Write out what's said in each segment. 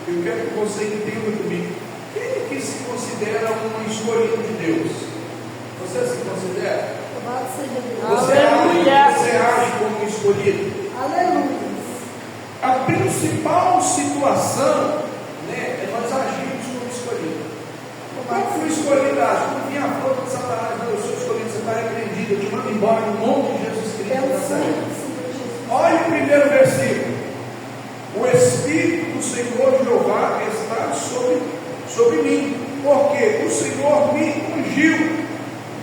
Eu quero que você entenda comigo. Quem é que se considera um escolhido de Você age como escolhido. Aleluia. A principal situação, né, é nós agirmos como escolhido. Como fui escolhido, quando vinha a flor de Satanás, eu sou escolhido, você está repreendido, eu te mando embora no nome de Jesus Cristo. Olha o primeiro versículo. O Espírito do Senhor Jeová está sobre mim, porque o Senhor me ungiu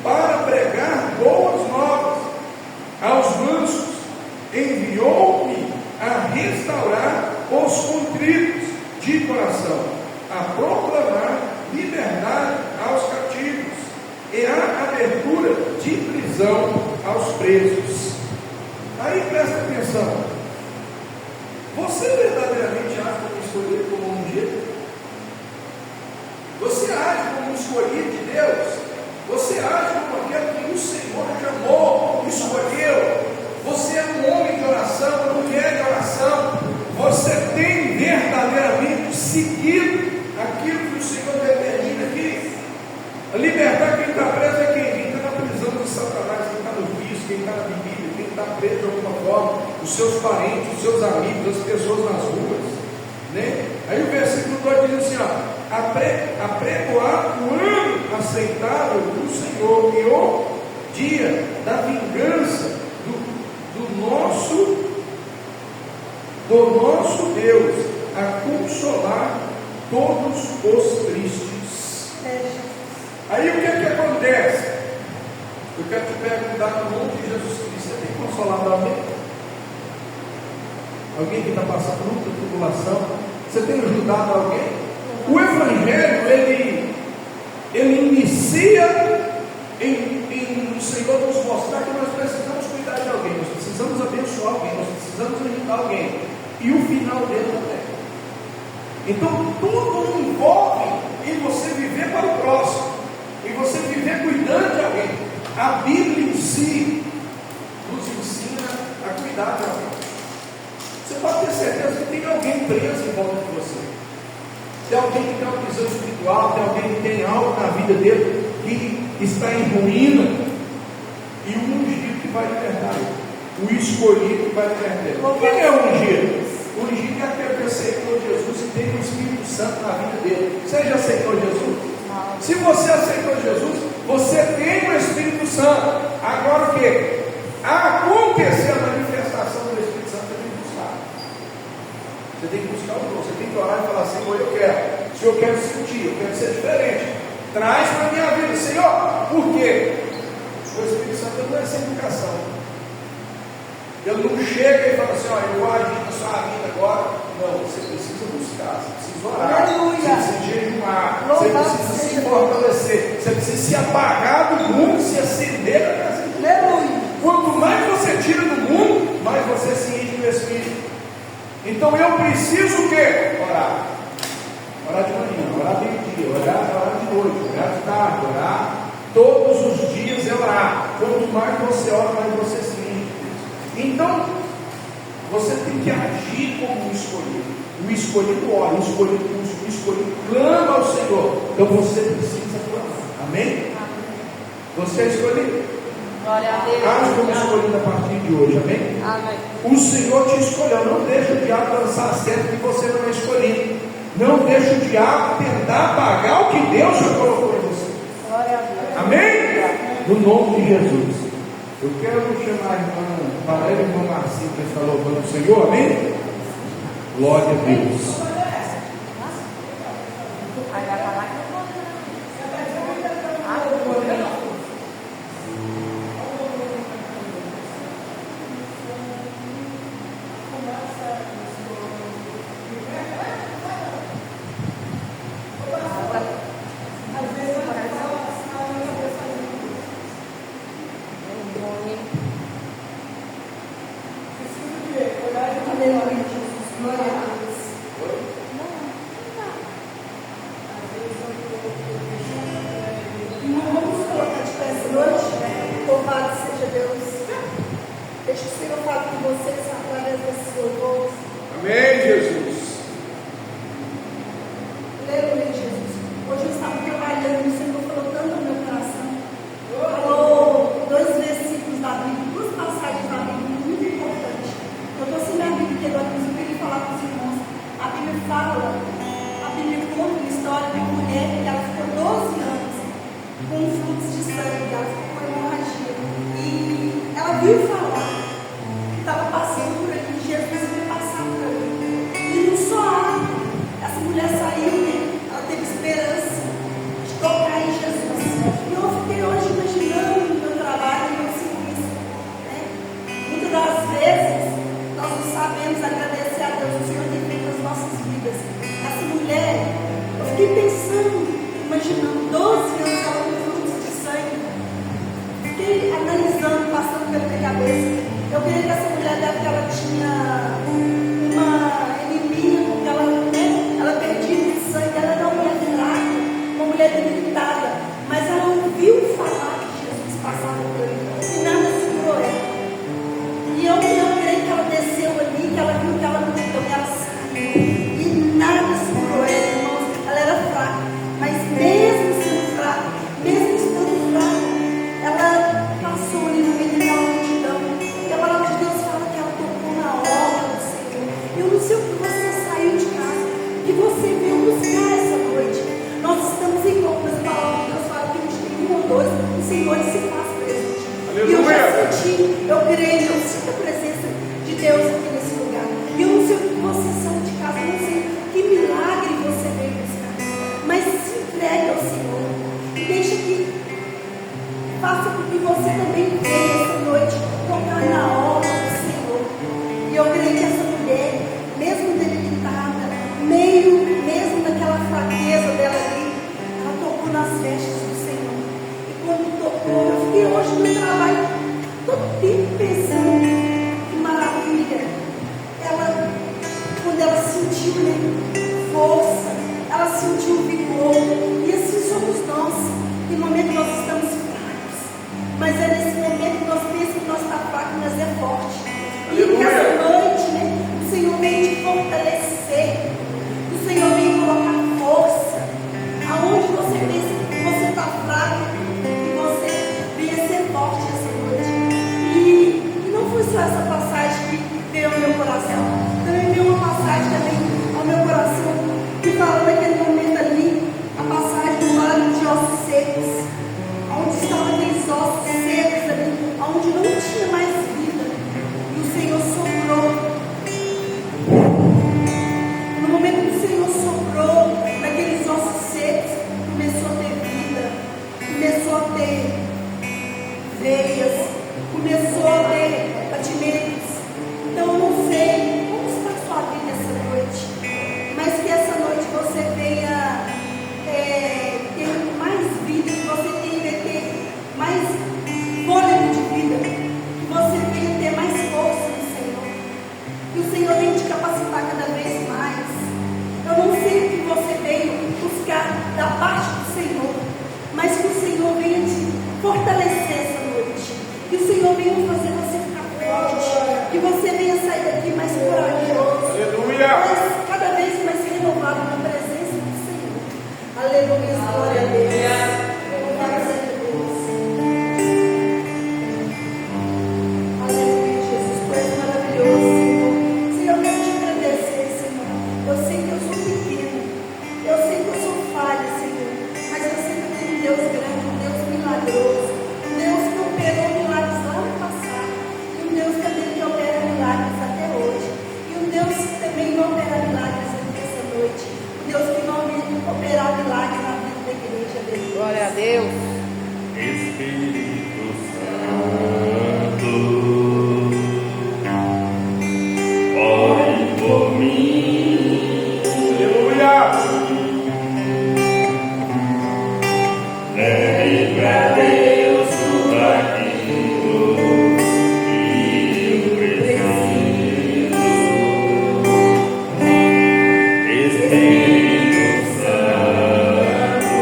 para pregar boas novas aos mansos, enviou-me a restaurar os contritos de coração, a proclamar liberdade aos cativos e a abertura de prisão aos presos. Aí presta atenção. Você verdadeiramente age como escolhido, como ungido? Você age como escolhido de Deus? Você age como aquele que o Senhor chamou, escolheu? Você é um homem de oração, uma mulher de oração? Você tem verdadeiramente seguido aquilo que o Senhor determina aqui? Libertar quem está preso é quem está na prisão de Satanás, quem está no vício, quem está na bebida, quem está preso de alguma forma, os seus parentes, os seus amigos, as pessoas nas ruas, né? Aí o versículo 2 diz assim, ó, apregoar o ano aceitável do Senhor e o dia da vingança do nosso Deus, a consolar todos os tristes. Aí o que é que acontece? Eu quero te perguntar no nome de Jesus Cristo: você tem consolado alguém? Alguém que está passando luta, tribulação? Você tem ajudado alguém? O Evangelho, ele inicia em o Senhor nos mostrar que nós precisamos cuidar de alguém, nós precisamos abençoar alguém, nós precisamos ajudar alguém, e o final dele também. Então tudo envolve em você viver para o próximo, em você viver cuidando de alguém. A Bíblia em si nos ensina a cuidar de alguém. Você pode ter certeza que tem alguém preso em volta de você, tem alguém que tem uma visão espiritual, tem alguém que tem algo na vida dele que está em ruína, e o ungido que vai libertar ele, o escolhido que vai libertar ele. Quem é o ungido? O ungido é aquele que aceitou Jesus e tem o Espírito Santo na vida dele. Você já aceitou Jesus? Se você aceitou Jesus, você tem o Espírito Santo. Agora o que? Acontecer a manifestação do Espírito Santo, você tem que buscar. Você tem que buscar o dom, você tem que orar e falar: Senhor, eu quero. Senhor, eu quero sentir, eu quero ser diferente. Traz para a minha vida, Senhor. Por quê? O Espírito Santo não é sem educação. Ele não chega e fala assim: olha, eu vou agir na sua vida agora. Não, você precisa buscar, você precisa orar, você precisa jejuar, você precisa se fortalecer, você precisa se apagar do mundo, se acender na casa de Deus. Quanto mais você tira do mundo, mais você se enche do Espírito. Então eu preciso o quê? Orar. Orar de manhã, orar meio-dia, orar de noite, orar de tarde, orar todos os dias, é orar. Quanto mais você ora, mais você se enche. Então, você tem que agir como um escolhido. O escolhido ora, o escolhido clama ao Senhor. Então você precisa clamar. Amém? Você é escolhido. Glória a Deus. Age como escolhido a partir de hoje. Amém? Amém. O Senhor te escolheu. Não deixa o diabo lançar a seta que você não é escolhido. Não deixa o diabo tentar apagar o que Deus já colocou em você. Glória a Deus. Amém? No nome de Jesus. Eu quero chamar a irmã Valéria e a irmã Marcinha para estar louvando o Senhor. Amém? Glória a Deus. Hoje eu estava trabalhando, o Senhor falou tanto no meu coração. Falou 2 versículos pela minha cabeça. Eu creio que essa mulher deve que ela tinha uma anemia, porque ela, né, ela perdia muito sangue, ela era uma mulher fraca, uma mulher debilitada, mas ela ouviu falar que Jesus passava por ali e nada segurou ela. E eu creio que ela desceu ali, que ela viu que ela multidão, ela saiu e nada segurou ela, irmãos. Ela era fraca, mas mesmo sendo fraca, mesmo estando fraca, ela passou ali no meio daquela multidão. E a palavra de Deus fala que ela tocou na obra do Senhor. Eu não sei o que você saiu de casa, que você veio buscar essa noite. Nós estamos em compras, a palavra de Deus fala que a gente tem um ou dois, o Senhor se faz presente. E eu já senti, eu creio, eu sinto a presença de Deus aqui nesse lugar. E eu não sei o que você saiu de casa, eu não sei que milagre você veio buscar, mas se entregue ao Senhor e deixa que faça com que você também venha essa noite tocar na obra do Senhor. E eu creio que essa mulher, mesmo debilitada, mesmo naquela fraqueza dela ali, ela tocou nas vestes do Senhor. E quando tocou, eu fiquei hoje no trabalho todo tempo pensando que maravilha. Quando ela sentiu, né, força, ela sentiu vigor. E assim somos nós. Em momento nós estamos fracos, mas é nesse momento que nós pensamos que nós estamos fracos, mas é forte. E nessa noite, né, o Senhor vem te fortalecer, o Senhor vem colocar força aonde você pensa que você está fraco, e você venha ser forte essa noite. E não foi só essa passagem que veio ao meu coração, também veio uma passagem também ao meu coração que fala daquele momento ali, a passagem do vale de ossos secos, onde estavam aqueles ossos secos ali, onde não tinha mais vida, e o Senhor soprou. No momento que o Senhor soprou naqueles ossos secos, começou a ter vida, começou a ter veias, começou a ter batimentos. Então eu não sei como está a sua vida essa noite, mas que essa noite você venha ter mais vida, que você venha ter mais fôlego de vida, que você venha ter mais força no Senhor, que o Senhor venha te capacitar cada vez mais. Eu não sei o que você veio buscar da parte do Senhor, mas que o Senhor venha te fortalecer essa noite, que o Senhor venha fazer você ficar forte, que você venha sair daqui mais corajoso, mas cada vez mais renovado na presença do Senhor. Aleluia, glória a Deus. Louvado seja Deus. Aleluia, Jesus, tu és maravilhoso, Senhor. Senhor, eu quero te agradecer, Senhor. Eu sei que eu sou pequeno, eu sei que eu sou falha, Senhor, mas eu sei que eu tenho um Deus grande, um Deus milagroso, um Deus que operou milagres lá no passado, e um Deus também que opera milagres até hoje, e um Deus que também vai operar milagres aqui essa noite, um Deus que vai operar milagres na vida da igreja, Deus. Glória a Deus. Espírito Santo, ore por mim. Aleluia! Leve pra Deus tudo aquilo que eu preciso. Espírito Santo,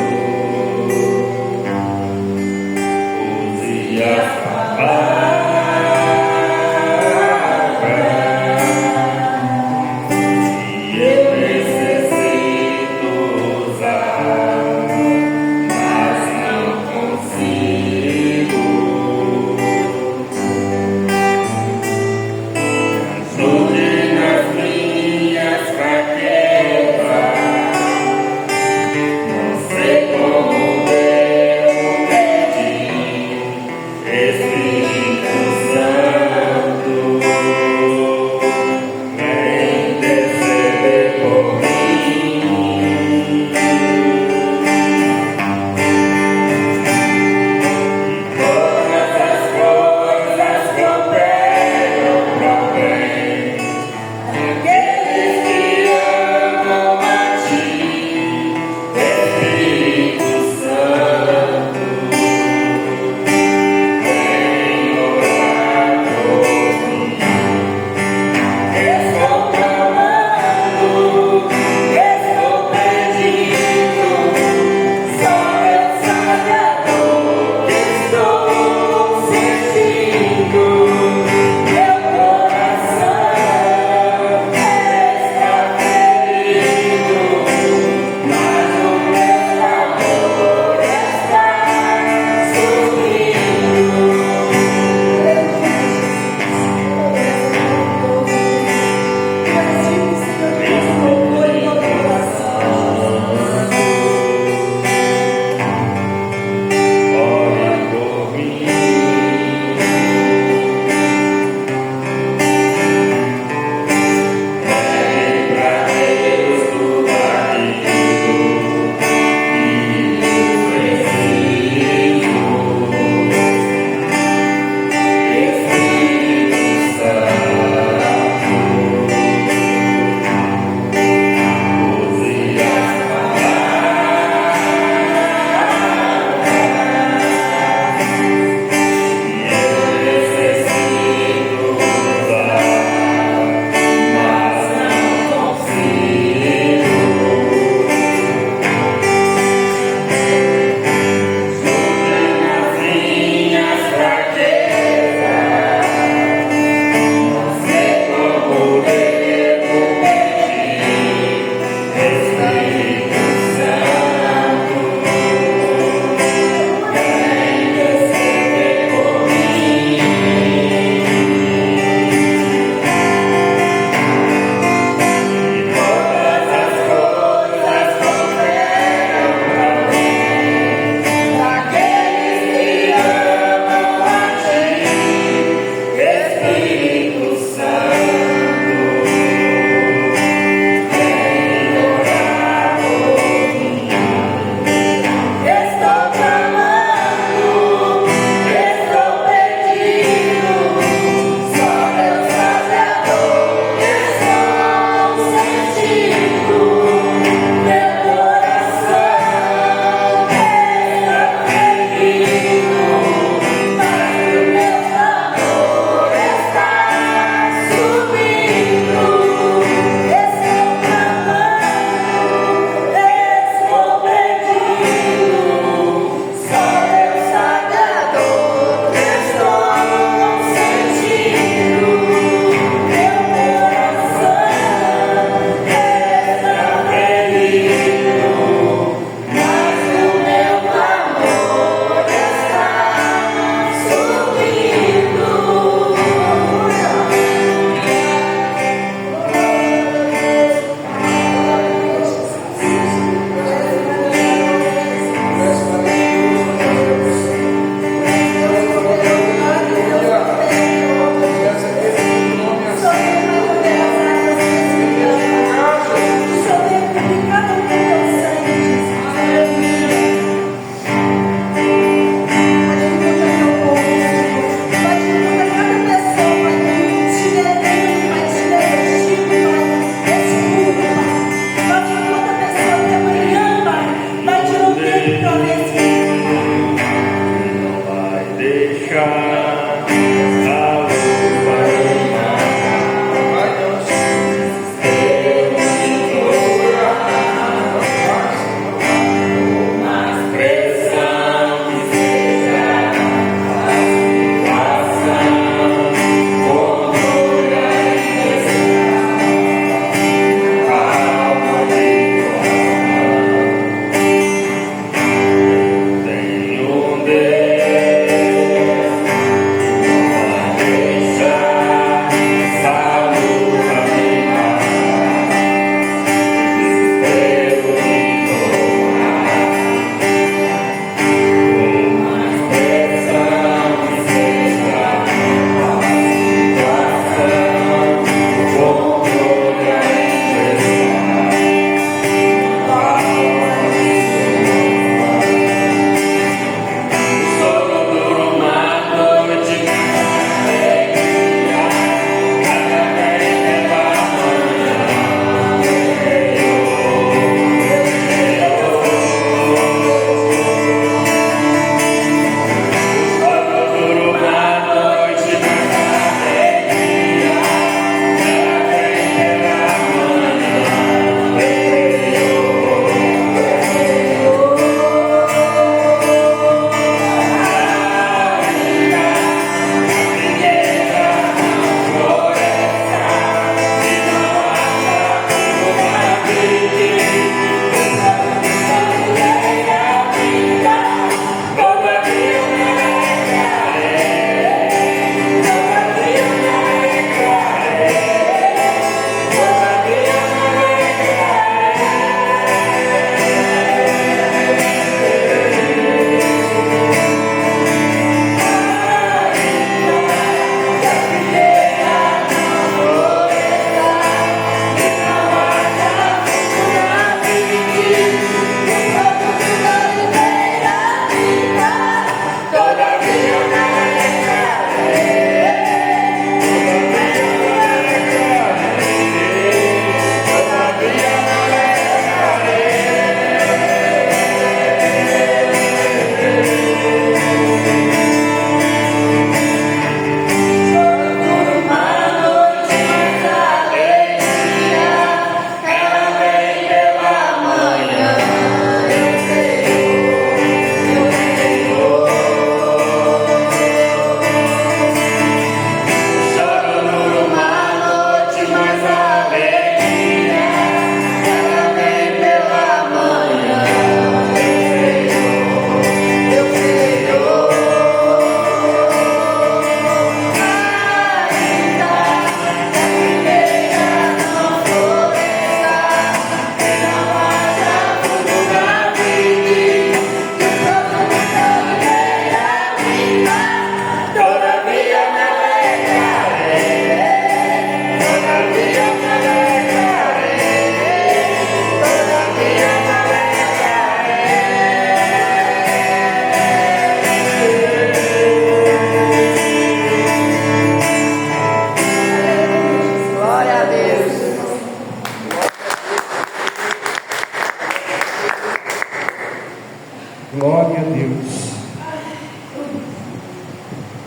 Glória a Deus.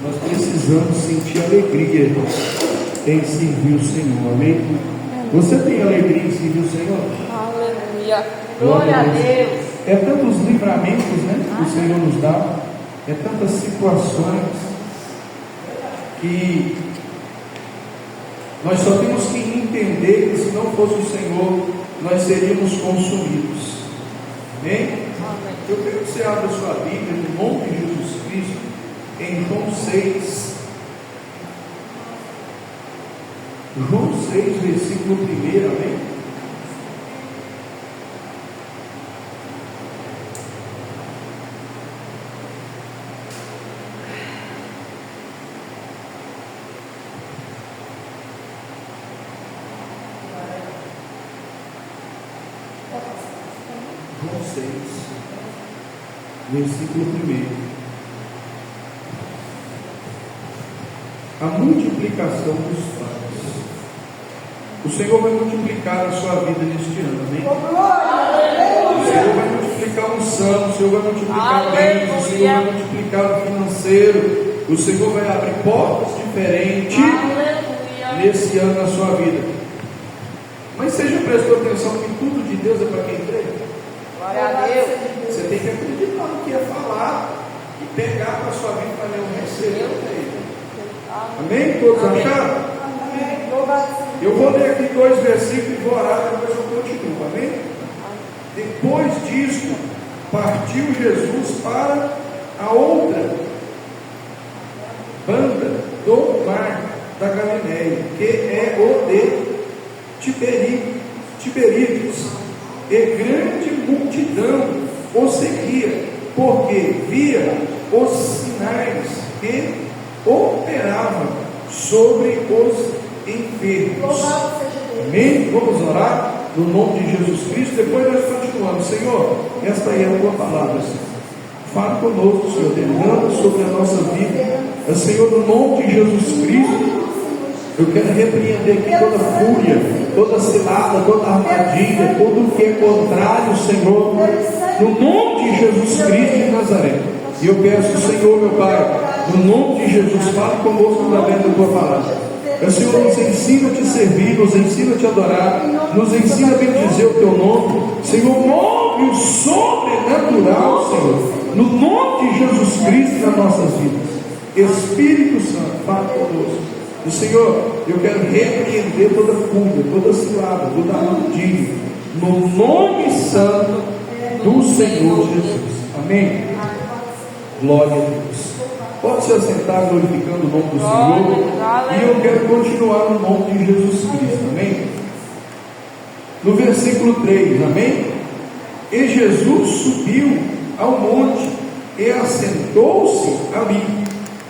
Nós precisamos sentir alegria em servir o Senhor, amém? Você tem alegria em servir o Senhor? Aleluia. Glória a Deus. É tantos livramentos, né, que o Senhor nos dá, é tantas situações que nós só temos que entender que se não fosse o Senhor, nós seríamos consumidos. Amém? Amém. Eu quero que você abra sua Bíblia no nome de Jesus Cristo, em João 6. João 6, versículo 1, amém? João 6, versículo 1. A multiplicação dos pães. O Senhor vai multiplicar a sua vida neste ano, amém? O Senhor vai multiplicar o unção, o Senhor vai multiplicar bens, o Senhor vai multiplicar o financeiro, o Senhor vai abrir portas diferentes nesse ano na sua vida. Mas você já prestou atenção que tudo de Deus é para quem crê? Glória a Deus. Você tem que acreditar no que é falar e pegar para a sua vida e falar, eu recebo. Amém? Todos acharam? Eu vou ler aqui 2 versículos e vou orar, depois eu continuo, amém? Depois disso, partiu Jesus para a outra banda do mar da Galileia, que é o de Tiberíades, e grande multidão o seguia, porque via os sinais que operavam sobre os enfermos. Amém? Vamos orar no nome de Jesus Cristo. Depois nós continuamos. Senhor, esta é a tua palavra, Senhor. Fala conosco, Senhor, derrama sobre a nossa vida. Senhor, no nome de Jesus Cristo, eu quero repreender aqui toda fúria, toda cilada, toda armadilha, tudo que é contrário, Senhor, no nome de Jesus Cristo de Nazaré. E eu peço, Senhor, meu Pai, no nome de Jesus, fale conosco através da tua palavra. O Senhor nos ensina a te servir, nos ensina a te adorar, nos ensina a bendizer o teu nome. Senhor, move o sobrenatural, Senhor, no nome de Jesus Cristo nas nossas vidas. Espírito Santo, fale conosco. E Senhor, eu quero repreender toda fúria, toda cilada, toda armadilha, no nome santo do Senhor Jesus. Amém? Glória a Deus. Pode se assentar glorificando o nome do Senhor. E eu quero continuar no nome de Jesus Cristo. Amém? No versículo 3, amém? E Jesus subiu ao monte e assentou-se ali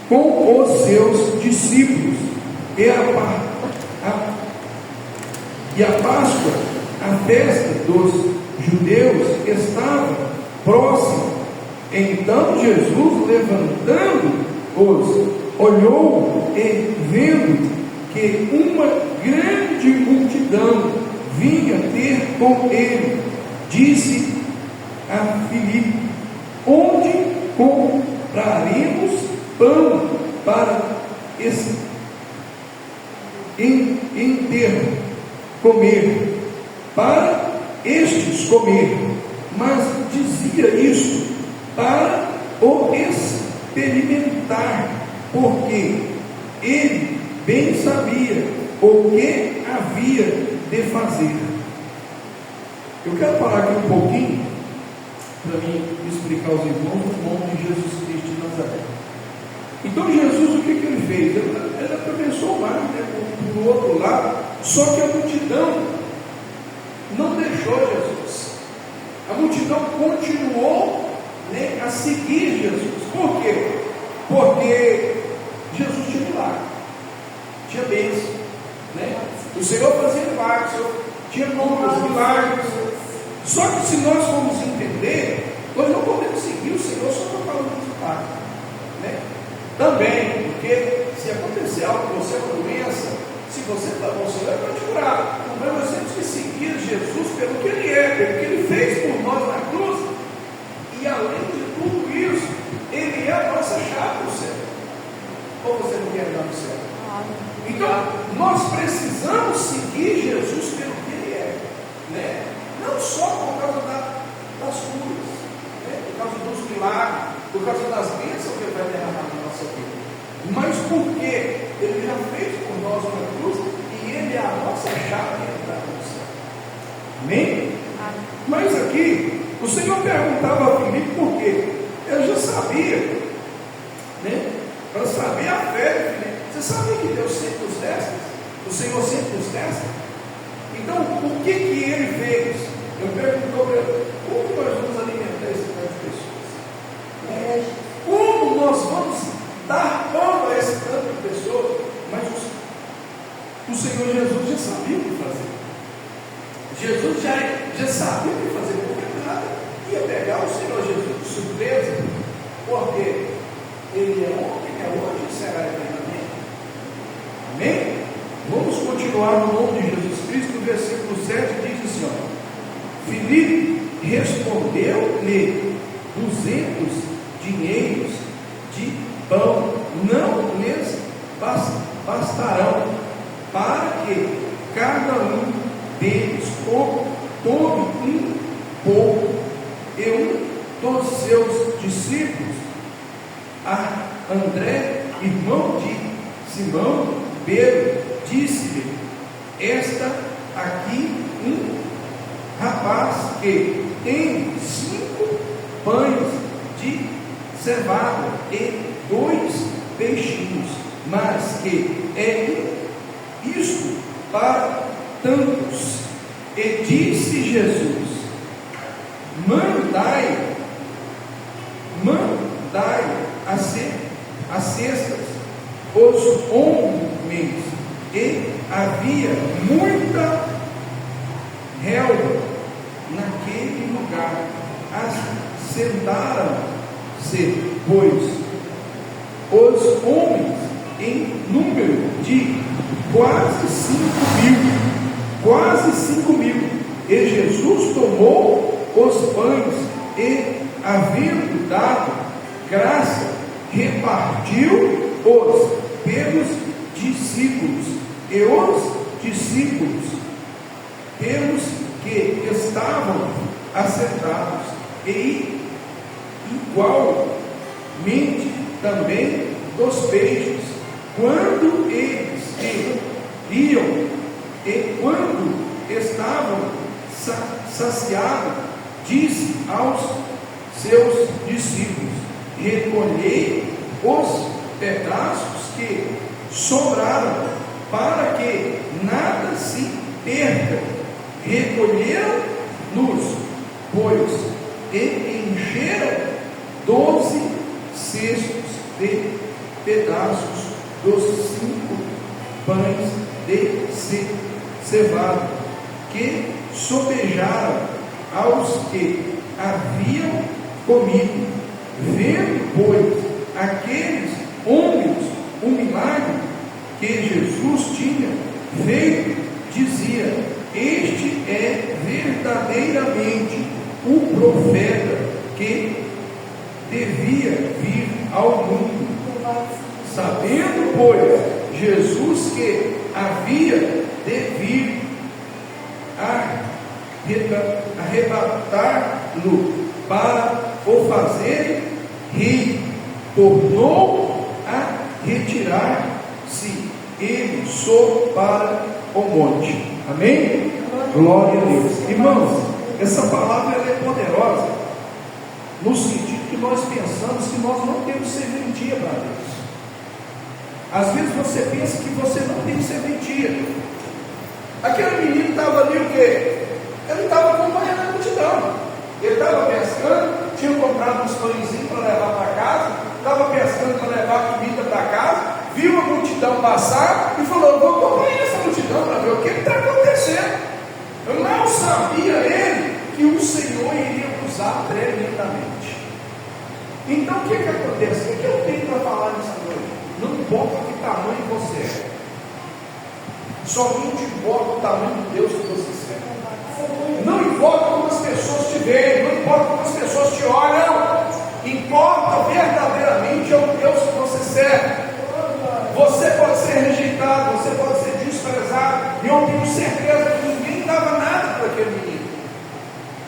com os seus discípulos. E a Páscoa, a festa dos judeus, estava próxima. Então Jesus, levantando-os, olhou e vendo que uma grande multidão vinha ter com ele, disse a Filipe: onde compraremos pão para comer, para estes comer? Mas dizia isso para o experimentar, porque ele bem sabia o que havia de fazer. Eu quero parar aqui um pouquinho para mim explicar aos irmãos o nome de Jesus Cristo de Nazaré. Então Jesus, o que ele fez? Ele atravessou o mar, né, para o outro lado, só que a multidão não deixou Jesus. A multidão continuou, né, a seguir Jesus. Por quê? Porque Jesus tinha milagre, tinha bênção, né? O Senhor fazia milagres, o Senhor tinha inúmeros milagres. Só que se nós formos entender, nós não podemos seguir o Senhor só por causa dos milagres, né? Também, porque se acontecer algo com você, uma doença, se você está bom, o Senhor vai te curar. Mas nós temos que seguir Jesus pelo que Ele é, pelo que Ele fez por nós na cruz. E além de Ou você não quer andar no céu? Então, nós precisamos seguir Jesus pelo que Ele é, né? Não só por causa das curas, né? Por causa dos milagres, por causa das bênçãos que Ele vai derramar na nossa vida, mas porque Ele já fez por nós uma cruz e Ele é a nossa chave de entrar no céu. Amém? Mas aqui, o Senhor perguntava a Filipe por quê? Eu já sabia, né? Para saber a fé de Filipe. Você sabia que Deus sempre nos testa? O Senhor sempre nos testa? Então, o que Ele fez? Eu perguntou para ele, como nós vamos alimentar esse tanto de pessoas? Como nós vamos dar pão a esse tanto de pessoas? Mas o Senhor Jesus já sabia o que fazer. Jesus já sabia o que fazer, porque nada ia pegar o Senhor Jesus de surpresa, porque Ele é ontem, é hoje e será eternamente. Amém? Vamos continuar no nome de Jesus Cristo. No versículo 7 diz assim: Filipe respondeu-lhe: 200 dinheiros de pão não lhes bastarão para que cada um deles tome um pouco. E um dos seus discípulos, André, irmão de Simão Pedro, disse-lhe: Esta aqui um rapaz que tem 5 pães de cevada e 2 peixinhos, mas que é isto para tantos. E disse Jesus: Mandai as cestas os homens. E havia muita relva naquele lugar. Assentaram-se, pois, os homens em número de quase 5 mil. E Jesus tomou os pães e, havendo dado graça, repartiu-os pelos discípulos, e os discípulos pelos que estavam assentados, e igualmente também dos peixes. Quando eles iam e quando estavam saciados, disse aos seus discípulos: Recolhei os pedaços que sobraram, para que nada se perca. Recolheram-nos, pois, e encheram 12 cestos de pedaços dos 5 pães de cevada, que sobejaram aos que haviam comido. Vendo, pois, aqueles homens o milagre que Jesus tinha feito, dizia: Este é verdadeiramente o profeta que devia vir ao mundo. Sabendo, pois, Jesus que havia de vir arrebatá-lo para o fazer rir, tornou a retirar-se ele só para o monte. Amém? Glória a Deus. Irmãos, essa palavra ela é poderosa no sentido que nós pensamos que nós não temos serventia para Deus. Às vezes você pensa que você não tem serventia. Aquele menino estava ali o quê? Ele estava acompanhando a multidão. Ele estava pescando, tinha comprado uns pãezinhos para levar para casa, estava pescando para levar comida para casa, viu a multidão passar e falou: vou acompanhar essa multidão para ver o que está acontecendo. Eu não sabia ele que o Senhor iria usar tremendamente. Então o que acontece? O que eu tenho para falar nessa noite? Não importa que tamanho você é, somente importa o tamanho de Deus que você serve. Não importa como as pessoas te veem, não importa como as pessoas te olham, importa verdadeiramente é o Deus que você serve.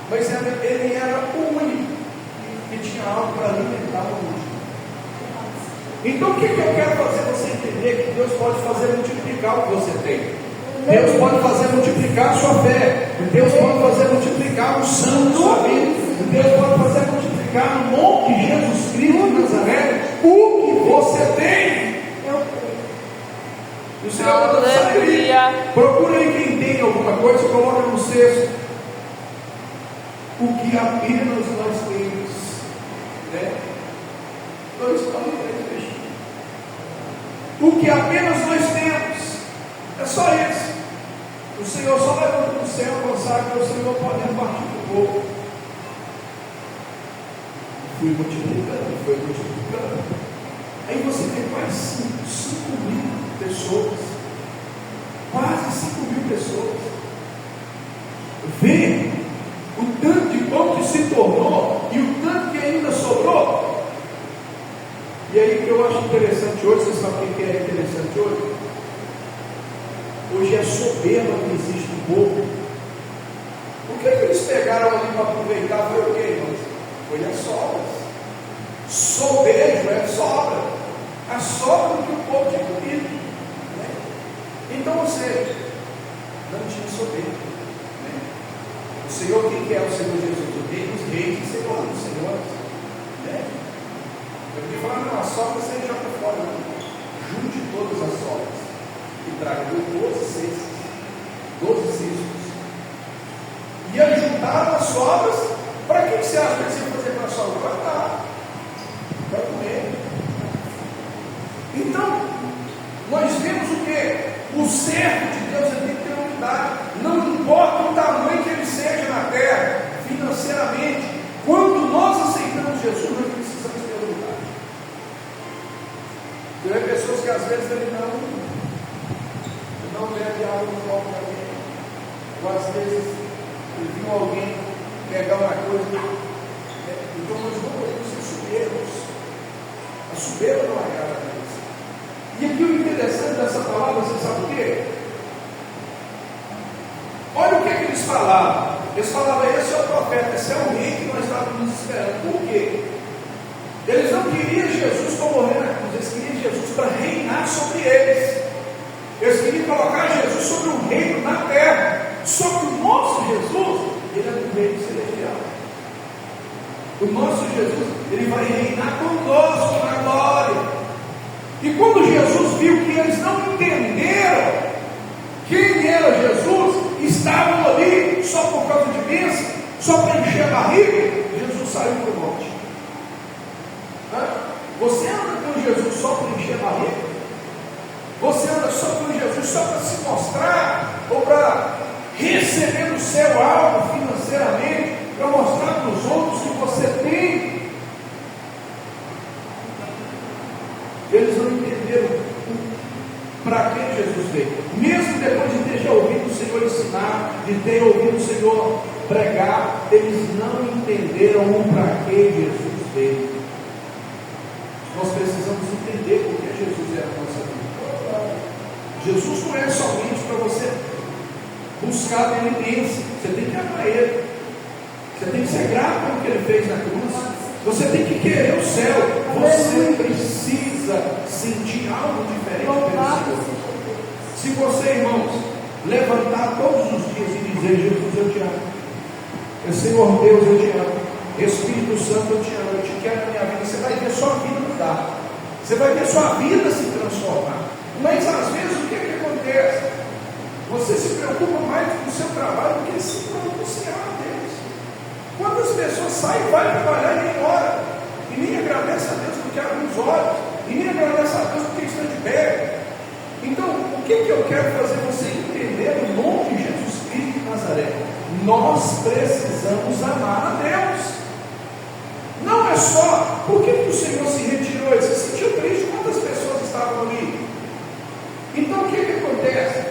Mas ele era o único que tinha algo para alimentar o mundo. Então o que eu quero fazer você entender? Que Deus pode fazer multiplicar o que você tem. Deus pode fazer multiplicar a sua fé. Deus pode fazer multiplicar o sangue da sua vida. Deus pode fazer multiplicar no nome de Jesus Cristo de Nazaré o que você tem. E o Senhor manda sair. Procura aí quem tem alguma coisa, coloca no cesto. O que apenas nós temos, né? 2 pães e 3 peixes. O que apenas nós temos é só isso. O Senhor só levanta do céu quando sabe que o Senhor pode repartir com o povo. Fui multiplicando. Aí você tem quase 5.000 pessoas. Quase 5.000 pessoas. Vê o tanto de pão que se tornou e o tanto que ainda sobrou. E aí o que eu acho interessante hoje, vocês sabem o que é interessante hoje? Hoje é a soberba que existe no povo. O que eles pegaram ali para aproveitar foi o que, irmãos? Foi as sobras. Soberbo é sobra. A sobra do que o povo tinha comido. Né? Então, ou seja, não tinha soberba. Né? O Senhor, quem é o Senhor Jesus? O Rei dos Reis e Senhor dos Senhores. Né? Eu queria falar, não, a sobra você joga fora. Não. Junte todas as sobras e traga 12 cestos. E eles juntaram as sobras. Para que você acha que eles iam fazer com a sobra? Para dar, para comer. Então, nós vemos o que? O servo de Deus tem que ter unidade. Não importa o tamanho que ele seja na terra, financeiramente. Quando nós aceitamos Jesus, nós precisamos ter unidade. Você vê pessoas que às vezes ele não bebe água no copo de alguém. Ou às vezes ele viu alguém pegar uma coisa. Então nós não podemos ser soberbos. A soberba não agrada a Deus. E aqui o interessante dessa palavra, você sabe o quê? Olha o que eles falavam. Eles falavam, esse é o profeta, esse é o rei que nós estávamos esperando. Por quê? Eles não queriam Jesus para morrer na cruz, eles queriam Jesus para reinar sobre eles. Eles queriam colocar Jesus sobre um reino na terra. Só que o nosso Jesus, ele é do reino celestial. O nosso Jesus, ele vai reinar conosco na glória. E quando Jesus viu que eles não entenderam quem era Jesus, estavam ali só por causa de bênção, só para encher a barriga, Jesus saiu para o monte. Você anda com Jesus só para encher a barriga? Você anda só com Jesus só para se mostrar ou para receber do céu algo financeiramente, para mostrar para os outros que você tem? Eles não entenderam para que Jesus veio. Mesmo depois de ter já ouvido o Senhor ensinar, de ter ouvido o Senhor pregar, eles não entenderam o para que Jesus veio. Nós precisamos entender por que Jesus é a nossa vida. Jesus não é somente para você buscar a penitência. Você tem que amar Ele. Você tem que ser grato pelo que Ele fez na cruz. Você tem que querer o céu. Você precisa sentir algo diferente pelo Senhor. Se você, irmãos, levantar todos os dias e dizer, Jesus, eu te amo. Senhor Deus, eu te amo. Espírito Santo, eu te amo. Eu te quero na minha vida. Você vai ver sua vida mudar. Você vai ver sua vida se transformar. Mas às vezes o que acontece? Você se preocupa mais com o seu trabalho do que se pronunciar a Deus. Quantas pessoas saem, vai trabalhar e nem ora, e nem agradece a Deus porque abre os olhos, e nem agradece a Deus porque está de pé. Então, o que eu quero fazer você entender no nome de Jesus Cristo de Nazaré? Nós precisamos amar a Deus. Não é só, por que o Senhor se retirou? Ele se sentiu triste, quantas pessoas estavam ali? Então o que acontece?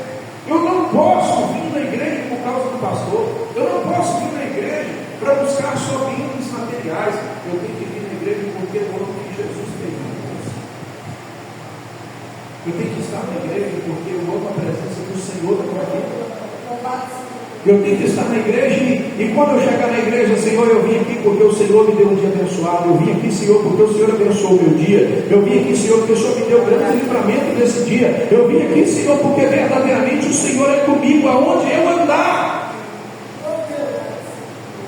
Eu não posso vir na igreja por causa do pastor. Eu não posso vir na igreja para buscar só bens materiais. Eu tenho que vir na igreja porque eu amo que Jesus fez. Eu tenho que estar na igreja porque eu amo a presença do Senhor na minha vida. Eu tenho que estar na igreja e quando eu chegar na igreja, Senhor, eu vim aqui porque o Senhor me deu um dia abençoado. Eu vim aqui, Senhor, porque o Senhor abençoou o meu dia. Eu vim aqui, Senhor, porque o Senhor me deu grande livramento nesse dia. Eu vim aqui, Senhor, porque verdadeiramente o Senhor é comigo aonde eu andar.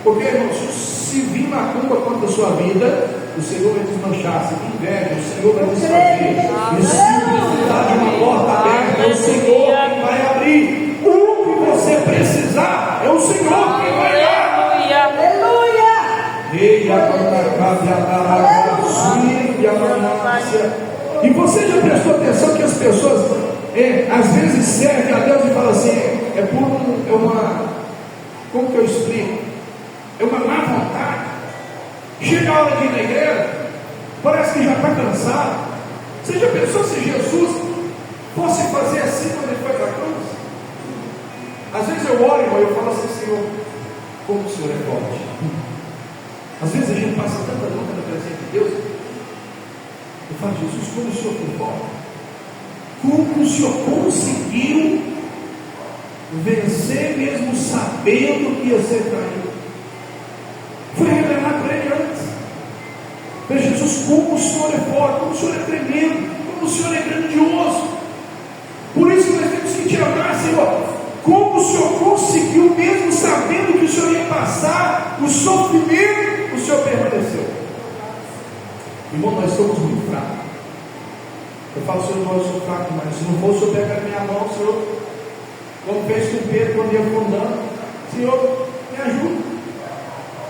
Porque, irmãos, se vir macumba contra a sua vida, o Senhor vai desmanchar. Se vir inveja, o Senhor vai desfazer. E se precisar de uma porta aberta, é o Senhor que vai abrir. O que você precisar, é o Senhor que vai dar. Aleluia! E você já prestou atenção que as pessoas às vezes servem a Deus e falam assim, como que eu explico? É uma má vontade. Chega a hora de ir na igreja, parece que já está cansado. Você já pensou se Jesus fosse fazer assim quando ele foi para a cruz? Às vezes eu oro, irmão, e eu falo assim, Senhor, como o Senhor é forte. Às vezes a gente passa tanta luta na presença de Deus. Eu falo, Jesus, como o Senhor foi forte. Como o Senhor conseguiu vencer mesmo sabendo que ia ser traído. Foi revelado para ele antes. Mas Jesus, como o Senhor é forte, como o Senhor é tremendo, como o Senhor é grandioso. Por isso nós temos que te amar, Senhor. Como o Senhor conseguiu, mesmo sabendo que o Senhor ia passar o sofrimento, o Senhor permaneceu. Irmão, nós somos muito fracos. Eu falo, Senhor, eu sou fraco, mas se não for o Senhor pegar minha mão, Senhor, como fez com Pedro quando ia afundando, Senhor, me ajuda.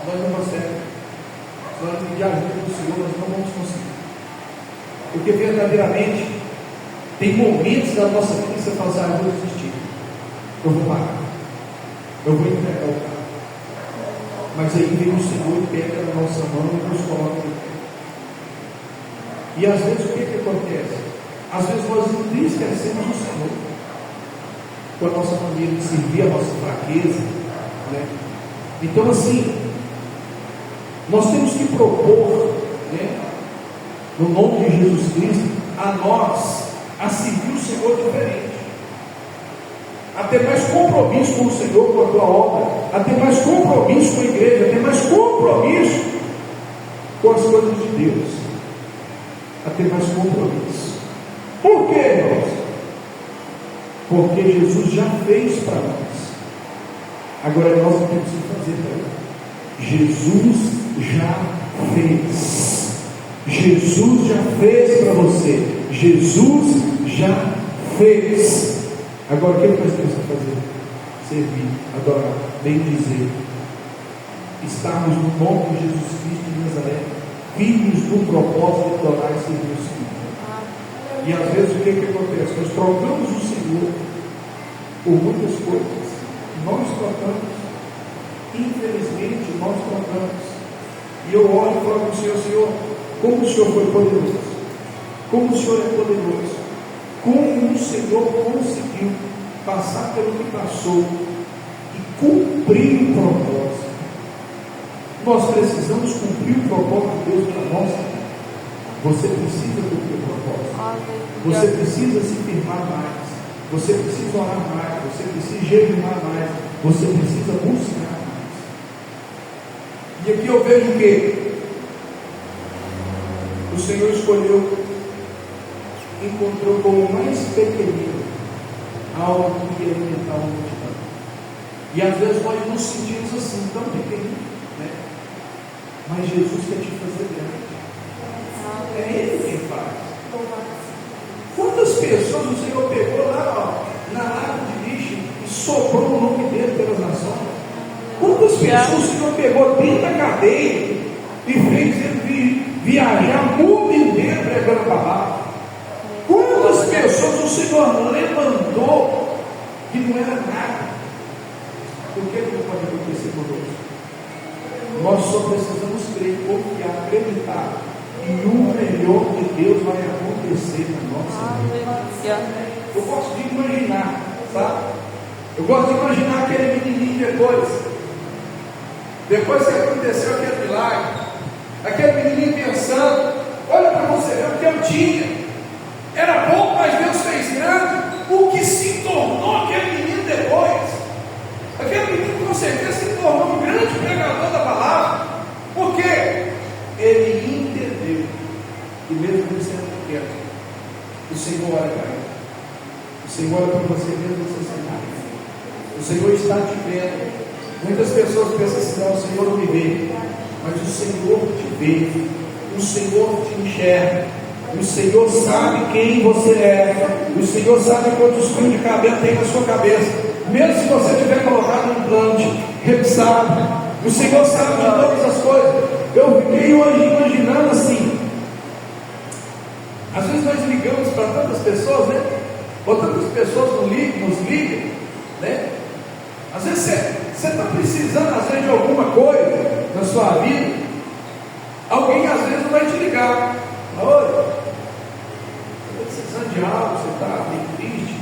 Nós não conseguimos. Se nós não pedir ajuda do Senhor, nós não vamos conseguir. Porque verdadeiramente tem momentos da nossa vida que você fala assim, eu vou desistir. Eu vou parar. Eu vou entregar o carro. Mas aí vem o Senhor e pega na nossa mão e nos coloca no pé. E às vezes o que acontece? Às vezes nós entristecemos o Senhor com a nossa maneira de servir, a nossa fraqueza, né? Então assim, nós temos que propor, né, no nome de Jesus Cristo, a nós a servir o Senhor diferente, a ter mais compromisso com o Senhor, com a tua obra, a ter mais compromisso com a igreja, a ter mais compromisso com as coisas de Deus, a ter mais compromisso. Por quê, irmãos? Porque Jesus já fez para nós. Agora nós não temos que fazer para ele. Jesus já fez. Jesus já fez para você. Jesus já fez. Agora o que nós temos que fazer? Servir, adorar, bem dizer, estarmos no nome de Jesus Cristo de Nazaré, firmes no propósito de adorar e servir o Senhor. E às vezes o que acontece? Nós trocamos o Senhor por muitas coisas. Nós trocamos. Infelizmente nós trocamos. E eu olho e falo para o Senhor, Senhor, como o Senhor foi poderoso. Como o Senhor é poderoso. Como o Senhor conseguiu passar pelo que passou e cumprir o propósito. Nós precisamos cumprir o propósito de Deus para nós. Você precisa cumprir o propósito. Você precisa se firmar mais. Você precisa orar mais. Você precisa jejuar mais. Você precisa buscar mais. E aqui eu vejo que o Senhor escolheu, encontrou como mais pequenino algo que ia alimentar uma multidão. E às vezes nós nos sentimos assim, tão pequeninos, né? Mas Jesus quer te fazer grande. É Ele quem faz. Quantas pessoas o Senhor pegou lá, na água de lixo e soprou o nome dele pelas nações? Quantas pessoas o Senhor pegou dentro da cadeia e fez ele viajar o mundo inteiro pregando a palavra? Quantas pessoas o Senhor levantou que não era nada? Por que não pode acontecer conosco? Nós só precisamos crer, confiar, acreditar. E o melhor de Deus vai acontecer na nossa vida. Eu gosto de imaginar, sabe? Eu gosto de imaginar aquele menininho depois que aconteceu aquele milagre, aquele menininho pensando, olha para você ver o que eu tinha. Era pouco, mas Deus fez grande. O que se tornou aquele menino depois? Aquele menino grande pregador da palavra. Por quê? Ele entendeu que mesmo ele sendo pequeno, o Senhor olha para ele. O Senhor olha para você mesmo você sendo. O Senhor está te vendo. Muitas pessoas pensam assim: não, o Senhor não me vê. Mas o Senhor te vê. O Senhor te enxerga. O Senhor sabe quem você é. O Senhor sabe quantos fios de cabelo tem na sua cabeça. Mesmo se você tiver colocado um implante, Ele sabe. O Senhor sabe de todas as coisas. Eu fiquei hoje imaginando assim. Às vezes nós ligamos para tantas pessoas, né? Ou tantas pessoas nos ligam, né? Às vezes você está precisando, às vezes, de alguma coisa na sua vida. Alguém às vezes não vai te ligar. Oi, você está precisando de algo, você está meio triste.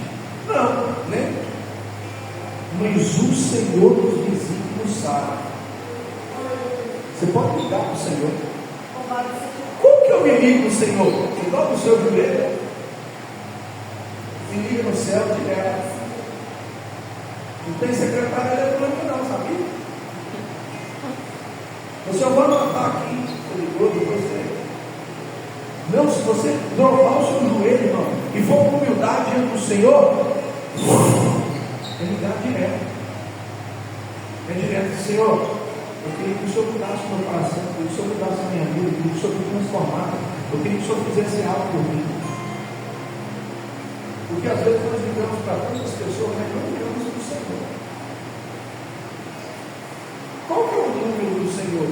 Não, né? Mas o Senhor nos visita e nos sabe. Você pode ligar para o Senhor. Como que eu me ligo no Senhor? Você dobra o seu joelho e liga no céu direto. Não tem secretária eletrônica não, sabia? Você vai anotar aqui, você ligou de você. Não, se você dobrar o seu joelho, irmão, e for com humildade diante do Senhor, é ligar direto. É direto, Senhor, eu queria que o Senhor mudasse o meu coração, eu queria que o Senhor mudasse a minha vida, eu queria que o Senhor me transformasse, eu queria que o Senhor fizesse algo por mim. Porque às vezes nós ligamos para tantas pessoas, mas não ligamos para o Senhor. Qual que é o número do Senhor?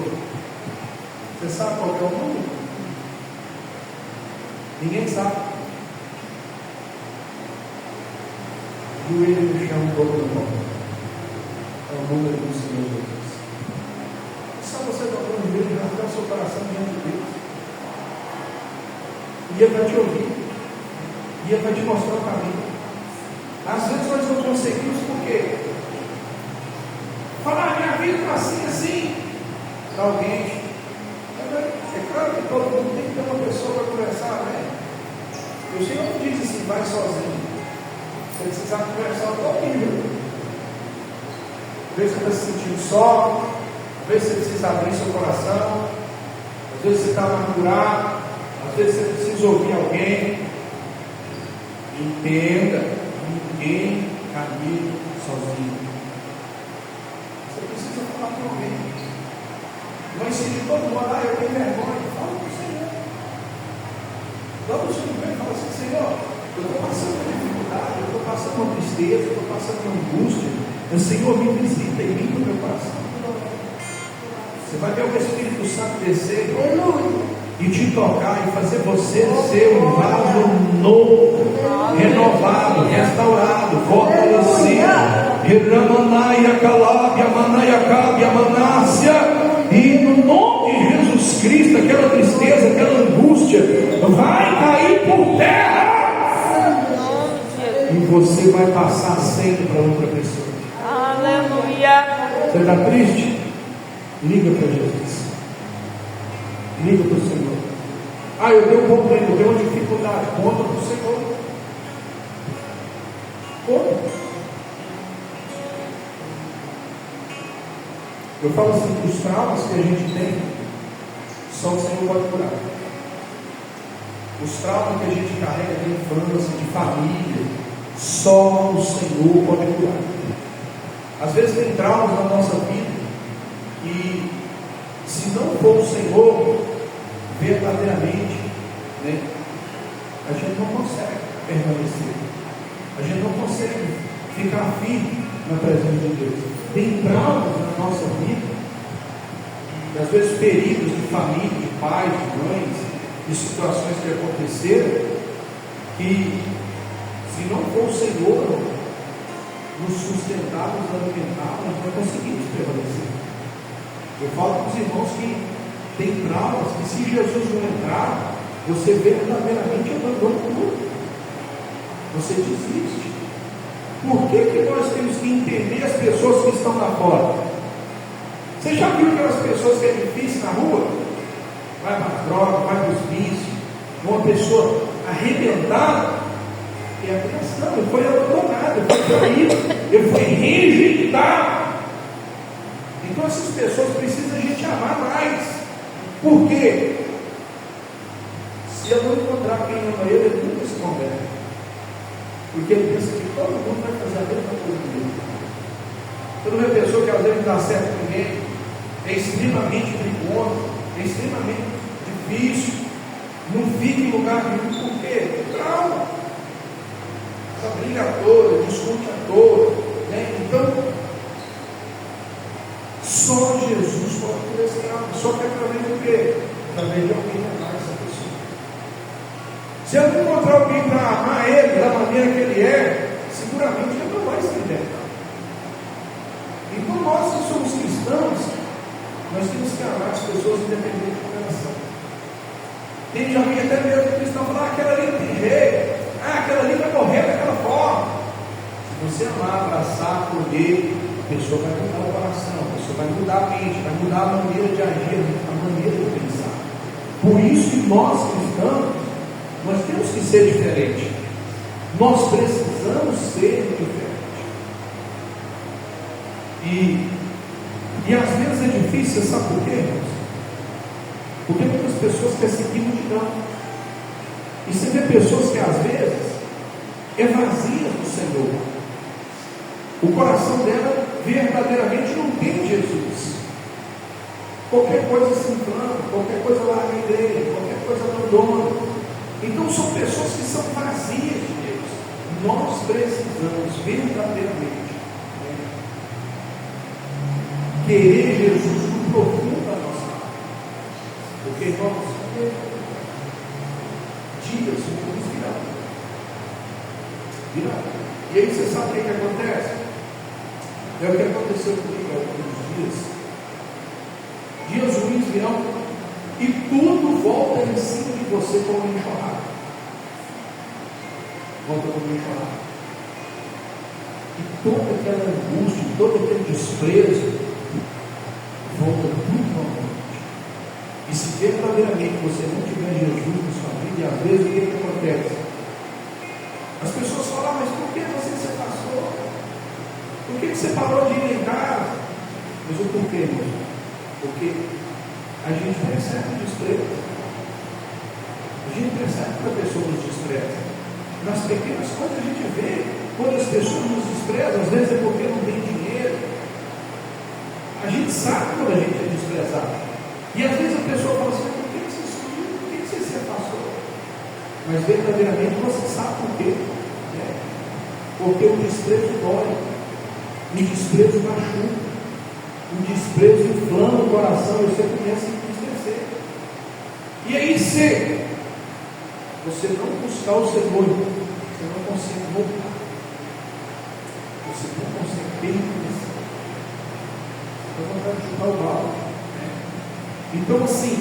Você sabe qual que é o número? Ninguém sabe. Joelho no chão, boca no pão. É o número do Senhor Jesus. Só você dobrar o joelho e rasgar o seu coração diante de Deus. E Ele vai te ouvir. E Ele vai te mostrar o caminho. Às vezes nós não conseguimos porque falar, minha vida está assim, para alguém. É claro que todo mundo tem que ter uma pessoa para conversar, né? E o Senhor não diz assim, vai sozinho. Você precisa conversar com alguém. Às vezes você está se sentindo só, às vezes você precisa abrir seu coração, às vezes você está amargurado, às vezes você precisa ouvir alguém. Entenda, ninguém caminha sozinho. Você precisa falar com alguém. Não insiste todo mundo, eu tenho vergonha. Fala com o Senhor. Dá o seu joelho e fala assim: Senhor, eu estou passando uma dificuldade, eu estou passando uma tristeza, eu estou passando uma angústia. O Senhor me visita e limpa o meu coração. Você vai ver o Espírito Santo descer e te tocar e fazer você ser um vaso novo, renovado, restaurado, fortalecido. Ramanaia Calabia, Manaia Cabia, Manácia. E no nome de Jesus Cristo, aquela tristeza, aquela angústia vai cair por terra. E você vai passar sempre para outra pessoa. Aleluia. Você está triste? Liga para Jesus. Liga para o Senhor. Eu tenho um problema, eu tenho uma dificuldade. Conta para o Senhor. Conta. Eu falo assim, que os traumas que a gente tem, só o Senhor pode curar. Os traumas que a gente carrega de infância, de família, só o Senhor pode curar. Às vezes tem traumas na nossa vida e se não for o Senhor verdadeiramente, né, a gente não consegue permanecer. A gente não consegue ficar firme na presença de Deus. Tem traumas na nossa vida, e às vezes períodos de família, de pais, de mães, de situações que aconteceram, que se não for o Senhor nos sustentar, nos alimentar, nós não conseguimos permanecer. Eu falo para os irmãos que tem traumas que se Jesus não entrar, você verdadeiramente abandona tudo. Você desiste. Por que nós temos que entender as pessoas que estão lá fora? Você já viu aquelas pessoas que é difícil na rua? Vai para as drogas, vai para os vícios. Uma pessoa arrebentada, é a criação, ele foi abandonado, ele foi traído, ele foi rejeitado. E Então essas pessoas precisam a gente amar mais. Por quê? Se eu não encontrar quem ama ele, ele nunca se converte. Porque ele pensa que todo mundo vai fazer a mesma coisa dele. Você não vê pessoa que às vezes não dá certo com ninguém, é extremamente perigoso, é extremamente difícil, não fica em lugar nenhum. Por quê? Trauma. Essa briga toda, discute à toa, né? Então, só Jesus pode ter esse trauma. Só que através do quê? Através de alguém amar essa pessoa. Se eu não encontrar alguém para amar ele da maneira que ele é, seguramente ele não vai se libertar. Então nós que somos cristãos, nós temos que amar as pessoas independente de relação. Tem já vi até mesmo cristão falar, aquela ali não tem jeito, aquela ali vai morrer daquela forma. Se você amar, abraçar, acolher, a pessoa vai mudar o coração, a pessoa vai mudar a mente, vai mudar a maneira de agir, a maneira de pensar. Por isso que nós cristãos, nós temos que ser diferentes. Nós precisamos ser diferentes. E às vezes é difícil, sabe por quê, irmãos? Porque muitas pessoas querem seguir multidão. E você vê pessoas que às vezes é vazia do Senhor. O coração dela verdadeiramente não tem Jesus. Qualquer coisa se inflama, qualquer coisa larga a igreja, qualquer coisa abandona. Então são pessoas que são vazias de Deus. Nós precisamos verdadeiramente querer Jesus no profundo da nossa alma. Porque, irmãos, dias ruins virão. E aí você sabe o que acontece? É o que aconteceu comigo há alguns dias. Dias ruins virão e tudo volta em cima de você como uma enxurrada. Volta como uma enxurrada. E toda aquela angústia, todo aquele desprezo volta tudo novamente. E se verdadeiramente você não tiver Jesus na sua vida, e às vezes o que acontece? As pessoas falam, mas por que você se afastou? Por que você parou de ir em casa? Mas o porquê, irmão? Porque a gente percebe o desprezo. A gente percebe que a pessoa nos despreza. Nas pequenas coisas a gente vê quando as pessoas nos desprezam, às vezes é porque não tem dinheiro. A gente sabe quando a gente é desprezado. E às vezes a pessoa fala assim, por que você sumiu? Por que você se afastou? Mas verdadeiramente você sabe por quê. Né? Porque o desprezo dói. O desprezo machuca. O desprezo inflama o coração e você começa a entristecer. E aí, se você não buscar o Senhor, você não consegue voltar. Você não consegue permanecer. Então, não vai chutar o balde. Né? Então, assim,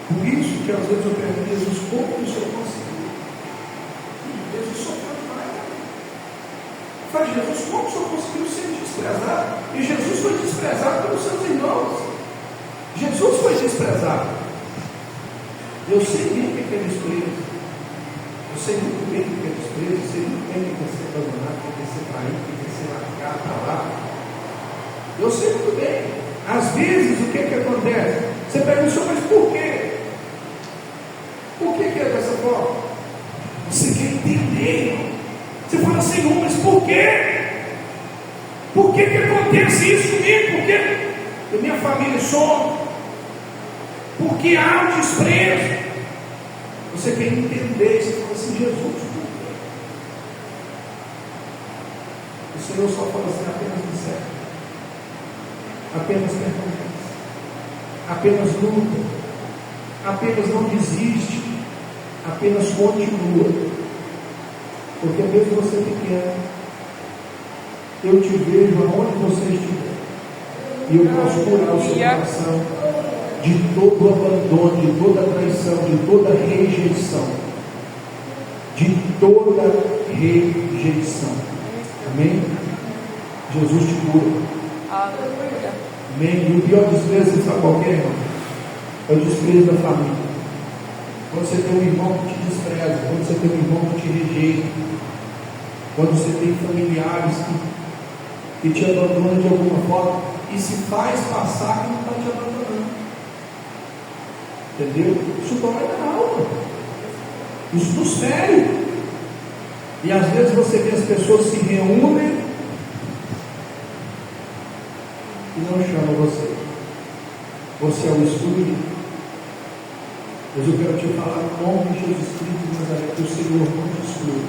por isso que às vezes eu pergunto a Jesus, como que o Senhor conseguiu? Jesus sofreu demais. Fala, Jesus, como o Senhor conseguiu ser desprezado? E Jesus foi desprezado pelos seus irmãos. Jesus foi desprezado. Eu sei bem o que é desprezo. Eu sei muito bem o que é desprezo. Eu sei muito bem o que é ser abandonado, o que é ser traído, o que é ser largado para lá. Eu sei muito bem. Às vezes, o que acontece? Você pergunta, Senhor, mas por quê? Por que é dessa forma? Você quer entender, irmão? Você fala assim, mas por quê? Por que acontece isso comigo? Por que minha família some? Porque há um desprezo. Você quer entender, você fala assim, Jesus, por quê? O Senhor só fala assim, apenas disserta, apenas permanece, apenas luta, apenas não desiste, apenas continua. Porque mesmo você pequeno, eu te vejo aonde você estiver, e eu posso curar o seu coração de todo abandono, de toda traição, de toda rejeição. De toda rejeição. Amém? Jesus te cura. Amém? E o pior desprezo, sabe qual é, irmão? É o desprezo da família. Quando você tem um irmão que te despreza, quando você tem um irmão que te rejeita, quando você tem familiares que te abandona de alguma forma e se faz passar que não está te abandonando. Entendeu? Isso dói na alma. Isso nos fere. E às vezes você vê as pessoas se reúnem e não chamam você. Você é o excluído. Mas eu quero te falar em nome de Jesus Cristo de Nazaré, que o Senhor não te exclui.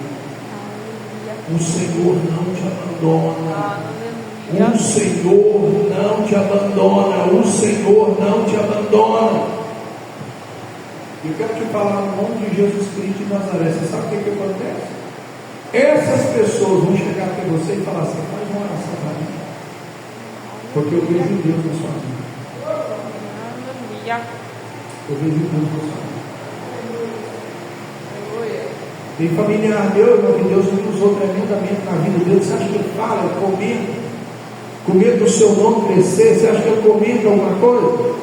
O Senhor não te abandona. O Senhor não te abandona. O Senhor não te abandona. Eu quero te falar em nome de Jesus Cristo de Nazaré. Você sabe o que acontece? Essas pessoas vão chegar até você e falar assim: faz uma oração para mim, porque eu vejo Deus na sua vida. Eu vejo Deus na sua vida. Tem familiar meu, irmão, que Deus me usou tremendamente na vida dele. Você acha que ele fala, eu comento o seu nome crescer? Você acha que eu comento alguma coisa?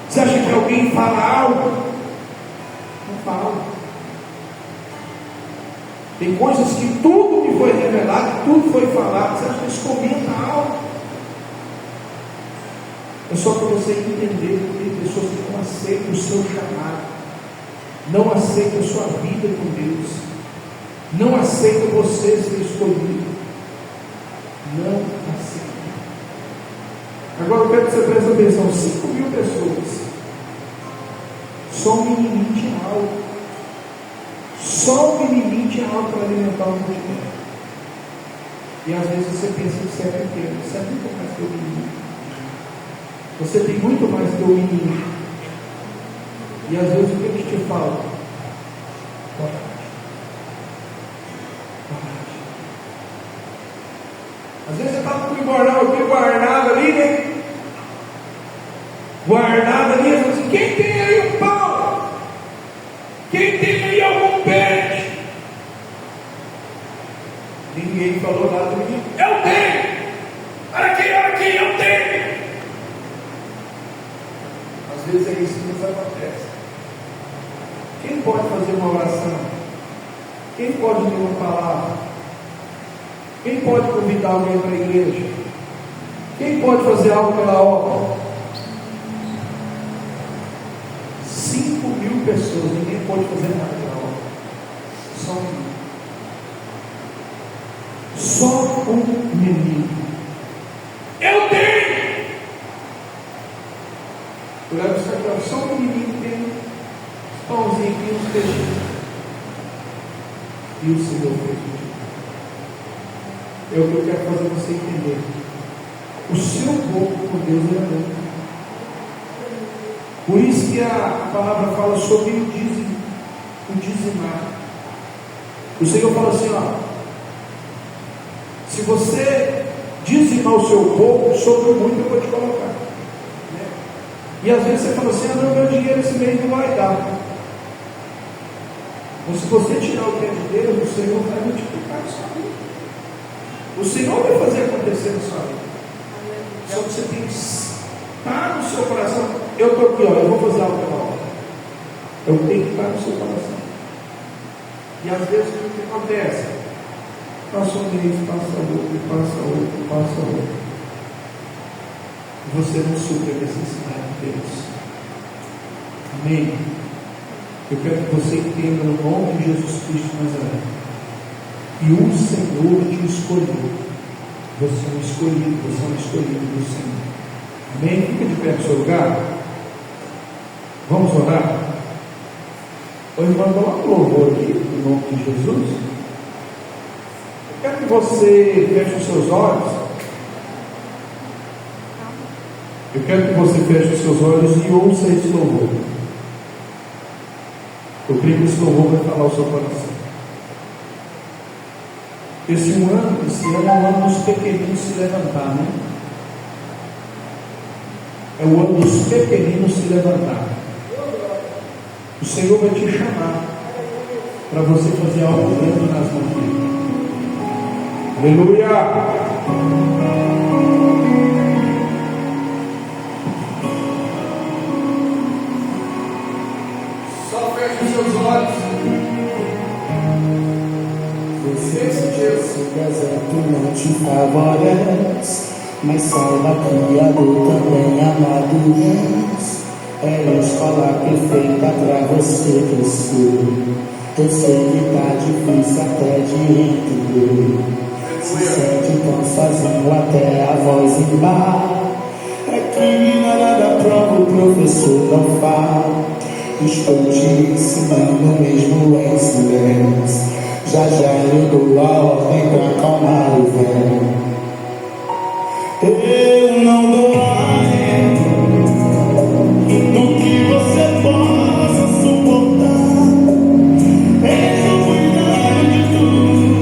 Você acha que alguém fala algo? Não fala. Tem coisas que tudo me foi revelado, tudo foi falado. Você acha que eles comentam algo? É só para você entender que tem pessoas que não aceitam o seu chamado, não aceitam a sua vida com Deus, não aceitam você ser escolhido, não aceitam. Agora eu quero que você preste atenção: 5.000 pessoas, só um menininho tinha algo, só um menininho tinha algo para alimentar o multidão. E às vezes você pensa que você é pequeno, você é muito mais que o menino. Você tem muito mais que o menino. E às vezes o que te falta? Coragem. Coragem. Às vezes você está com o guardado ali, né? Guardado ali, você diz assim: quem tem aí um pão? Quem tem aí algum peixe? Ninguém falou nada do menino. Eu tenho! Olha aqui, eu tenho! Às vezes é isso que nos acontece. Quem pode fazer uma oração? Quem pode ler uma palavra? Quem pode convidar alguém para a igreja? Quem pode fazer algo pela obra? 5.000 pessoas, ninguém pode fazer nada pela obra. Só um menino. Só um menino. Eu tenho! Olha para o só um menino tem uns pãozinhos aqui, uns peixinhos. E o Senhor fez isso. É o que eu quero fazer você entender. O seu pouco com Deus é muito. Por isso que a palavra fala sobre o dízimo, o dizimar. O Senhor fala assim: ó, se você dizimar o seu pouco, sobre o muito eu vou te colocar. E às vezes você fala assim: não, meu dinheiro esse mês não vai dar. Mas se você tirar o que é de Deus, o Senhor vai multiplicar a sua vida. O Senhor vai fazer acontecer na sua vida. Só que você tem que estar no seu coração. Eu estou aqui, ó, eu vou fazer algo pela obra. Eu tenho que estar no seu coração. E às vezes o que acontece? Passa um mês, passa outro, passa outro, passa outro. Você não supre a necessidade de Deus. Amém? Eu quero que você entenda no nome de Jesus Cristo de Nazaré. E o Senhor te escolheu. Você é um escolhido, você é um escolhido do Senhor. Amém? Fica de pé no seu lugar. Vamos orar? Ô irmão, dá um louvor aqui, no nome de Jesus. Eu quero que você feche os seus olhos. Eu quero que você feche os seus olhos e ouça esse louvor. Eu creio que esse louvor vai falar ao seu coração. Esse ano é o ano dos pequeninos se levantar, né? É o ano dos pequeninos se levantar. O Senhor vai te chamar para você fazer algo grande nas mãos dele. Aleluia! Seus olhos. você disse, o deserto não te favorece, mas saiba que a dor também amadurece. É a escola perfeita pra você crescer. Eu sei que tá difícil até de entender. Se sente tão sozinho até a voz embala. É que na hora da prova o professor não fala. Estou te ensinando mesmo em silêncio. Já eu dou a ordem pra acalmar o vento. Eu não dou alento do que você possa suportar. Estou cuidando de tudo.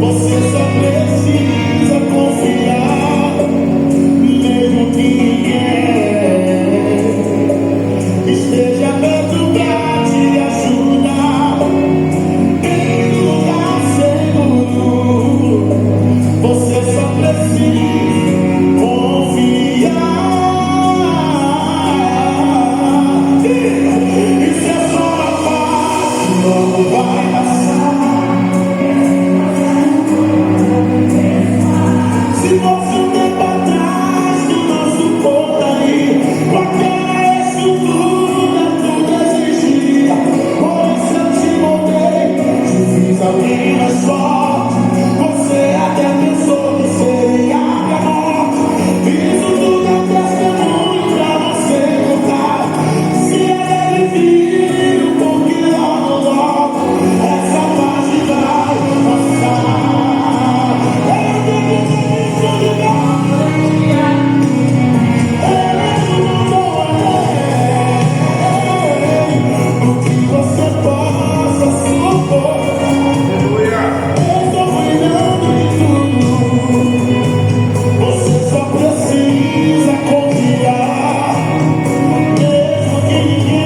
Você só precisa confiar. Mesmo que ninguém esteja perto pra te ajudar. Em lugar seguro, você só precisa confiar. Isso é só uma fase, logo vai passar. Se você um tempo atrás do nosso corpo aí, com aquela estrutura tudo existia. Por isso eu te moldei, te fiz alguém mais forte. Você até pensou que seria menor. Isso tudo é testemunho pra você contar. Se ele viu, porque logo essa fase vai passar. Eu tenho isso de o que você possa suportar. Estou cuidando de tudo. Você só precisa confiar. Mesmo que ninguém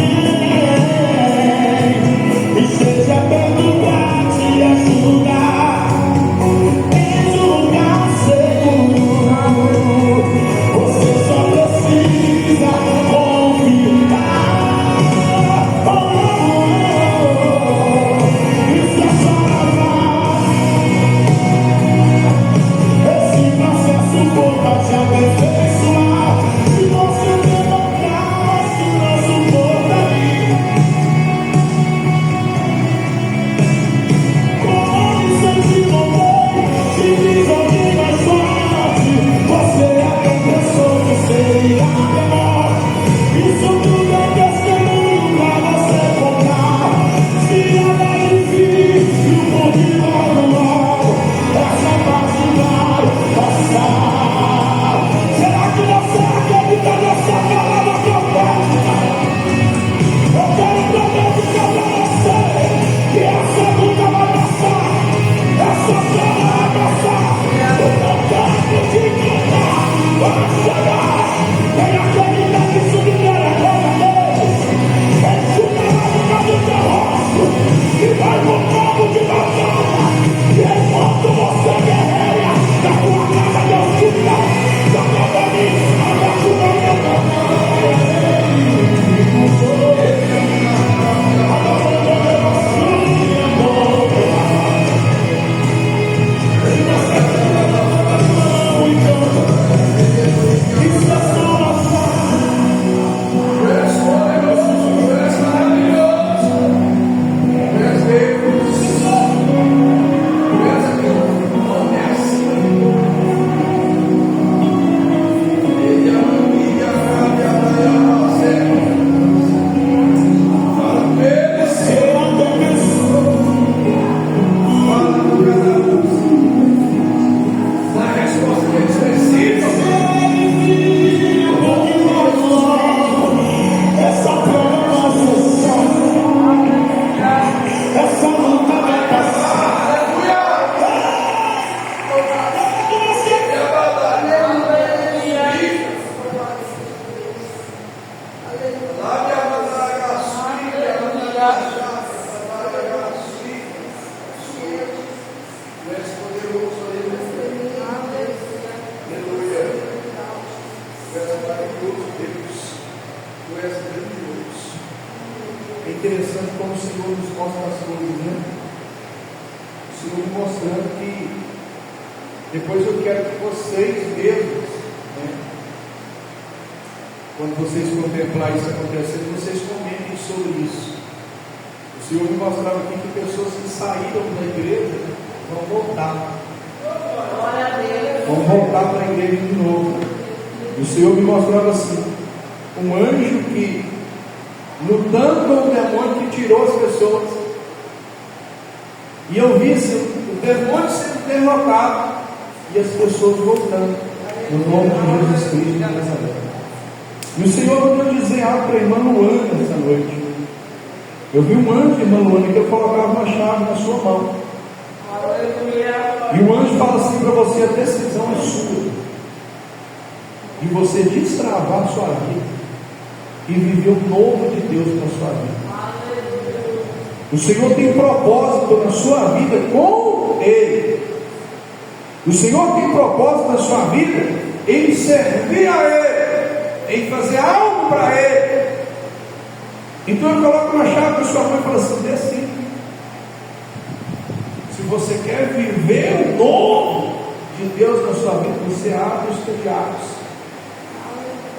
esteja perto pra te ajudar. Em lugar seguro, você só precisa confiar. Isso é só esse processo for pra te aperfeiçoar. Se você demorar, se nosso corpo aí, como você te moldei, te fiz alguém mais forte. Você até pensou que seria menor. Isso tudo é testemunho pra você contar. Se ela é difícil, porque logo essa fase vai passar. Será que você acredita nessa palavra profética? Eu quero profetizar pra você que essa luta vai passar. Essa prova vai passar. O meu tempo de cantar vai chegar. Quem acredita nisso de glória a Deus, enxuga a lágrima do teu rosto e vai pro campo de batalha. E enquanto você guerreia, da tua casa Deus tira. Da tua família, anda com a minha isso é só uma fase. Tu és poderoso, tu és maravilhoso. Tu és Deus. Tu és aquele que nome é assim. Ele é a minha fala com ele, Senhor. Fala com cada um. Dá a resposta que eles precisam. Essa prova essa luta vai passar. É interessante como o Senhor nos mostra as coisas, né? Senhor me mostrando que depois eu quero que vocês mesmos, né, quando vocês contemplarem isso acontecendo, vocês comentem sobre isso. O Senhor me mostrava aqui que pessoas que saíram da igreja vão voltar. Vão voltar para a igreja de novo. E o Senhor me mostrava assim, um anjo que lutando com o demônio que tirou as pessoas. E eu vi o demônio sendo derrotado e as pessoas voltando no nome de Jesus Cristo de Nazaré. E o Senhor mandou dizer algo para a irmã Luana essa noite. Eu vi um anjo, irmã Luana, que eu colocava uma chave na sua mão. E o anjo fala assim para você: a decisão é sua. E você destravar a sua vida e viver o novo de Deus na sua vida. O Senhor tem propósito na sua vida com Ele. O Senhor tem propósito na sua vida em servir a Ele, em fazer algo para Ele. Então eu coloco uma chave na sua mão e falo assim: decide. Se você quer viver o novo de Deus na sua vida, você abre os teus olhos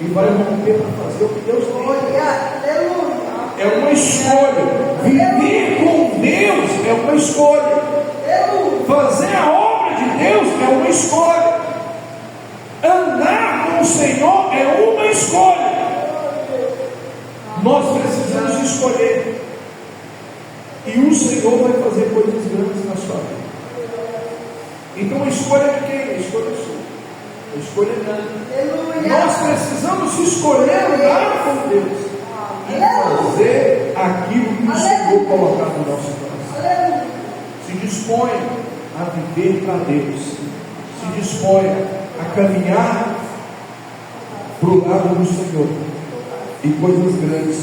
e vai romper para fazer o que Deus quer. É uma escolha. Viver com Deus é uma escolha. Fazer a obra de Deus é uma escolha. Andar com o Senhor é uma escolha. Nós precisamos escolher. E o Senhor vai fazer coisas grandes na sua vida. Então a escolha é de quem? A escolha é sua. A escolha é dele. Nós precisamos escolher andar com Deus e fazer aquilo que o Senhor colocar no nosso coração. Se disponha a viver para Deus. Se disponha a caminhar para o lado do Senhor. E coisas grandes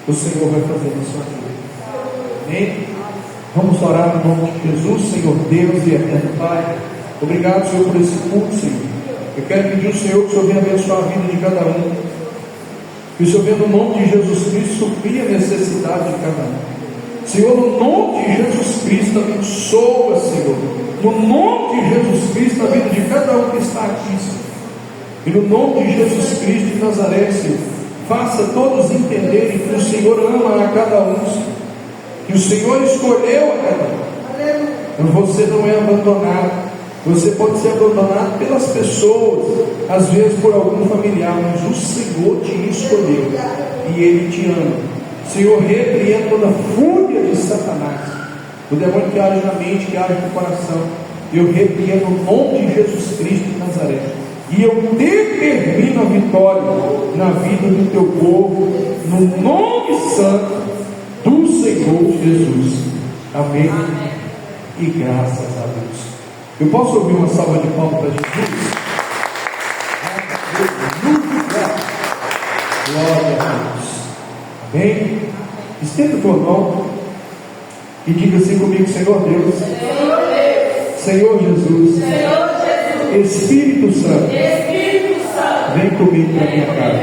o Senhor vai fazer na sua vida. Amém? Vamos orar no nome de Jesus. Senhor Deus e eterno Pai, obrigado, Senhor, por esse culto, Senhor. Eu quero pedir ao Senhor que o Senhor venha abençoar a vida de cada um. Que o Senhor venha, no nome de Jesus Cristo, suprir a necessidade de cada um. Senhor, no nome de Jesus Cristo, abençoa, Senhor. No nome de Jesus Cristo, a vida de cada um que está aqui, Senhor. E no nome de Jesus Cristo de Nazaré, Senhor, faça todos entenderem que o Senhor ama a cada um, Senhor. Que o Senhor escolheu a cada um. Você não é abandonado. Você pode ser abandonado pelas pessoas, às vezes por algum familiar, mas o Senhor te escolheu e Ele te ama. Senhor, repreenda toda a fúria de Satanás, o demônio que age na mente, que age no coração. Eu repreendo o nome de Jesus Cristo de Nazaré e eu determino a vitória na vida do teu povo, no nome santo do Senhor Jesus. Amém. E graças a Deus. Eu posso ouvir uma salva de palmas para Jesus? Glória a Deus. Amém? Estenda a tua mão e diga assim comigo: Senhor Deus, Senhor Jesus, Espírito Santo, vem comigo para a minha casa.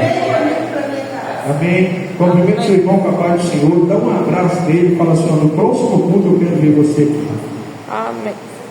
Amém? Cumprimento seu irmão com a paz do Senhor. Dá um abraço nele e fala assim: no próximo culto eu quero ver você. Amém.